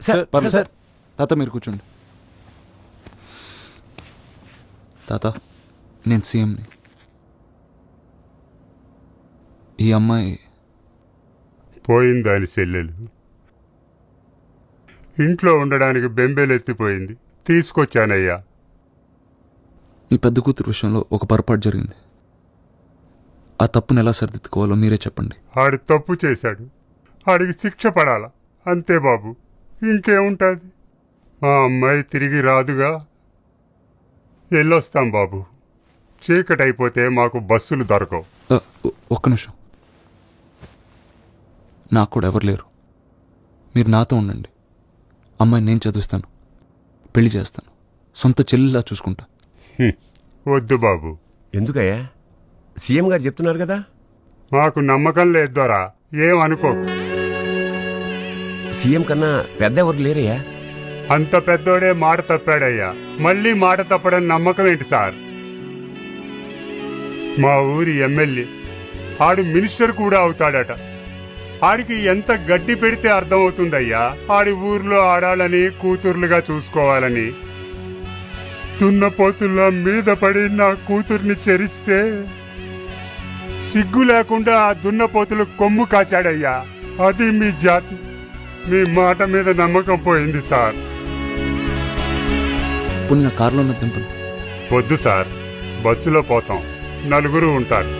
Sir పర్లేదు sir తాత మీరు కూర్చోండి. తాత నేను సీఎంని. ఈ అమ్మాయి పోయింది దాని చెల్లెలు. ఇంట్లో ఉండడానికి బెంబేలెత్తిపోయింది. తీసుకొచ్చానయ్యా. మీ పెద్ద కూతురు విషయంలో ఒక పొరపాటు జరిగింది. ఆ తప్పును ఎలా సరిదిద్దుకోవాలో మీరే చెప్పండి. ఆడు తప్పు చేశాడు, ఆడికి శిక్ష పడాల, అంతే బాబు. ఇంకేముంటుంది? మా అమ్మాయి తిరిగి రాదుగా. వెళ్ళొస్తాం బాబు. చీకటైపోతే మాకు బస్సులు దొరకవు. ఒక్క నిమిషం. నాకు కూడా ఎవరు లేరు. మీరు నాతో ఉండండి. అమ్మాయి నేను చదివిస్తాను, పెళ్లి చేస్తాను, సొంత చెల్లిలా చూసుకుంటా. వద్దు బాబు. ఎందుకయ్యా? సీఎం గారు చెప్తున్నారు కదా. మాకు నమ్మకం లేదు దొరా. ఏమనుకో. సీఎం కన్నా పెద్ద ఎవరు లేరయ్యా. అంత పెద్దోడే మాట తప్పాడయ్యా. మళ్ళీ మాట తప్పడం నమ్మకం ఏంటి సార్? మా ఊరి ఎమ్మెల్యే, ఆడు మినిస్టర్ కూడా అవుతాడట. ఆడికి ఎంత గడ్డి పెడితే అర్థమవుతుందయ్యా ఆడి ఊర్లో ఆడాలని కూతుర్లుగా చూసుకోవాలని. దున్నపోతుల్లా మీద పడి నా కూతుర్ని చెరిస్తే సిగ్గు లేకుండా ఆ దున్నపోతులు కొమ్ము కాచాడయ్యా. అది మీ జాతి. మీ మాట మీద నమ్మకం పోయింది సార్. పోనీ నా కారులో ఉన్న దింపండి. వద్దు సార్, బస్సులో పోతాం, నలుగురు ఉంటారు.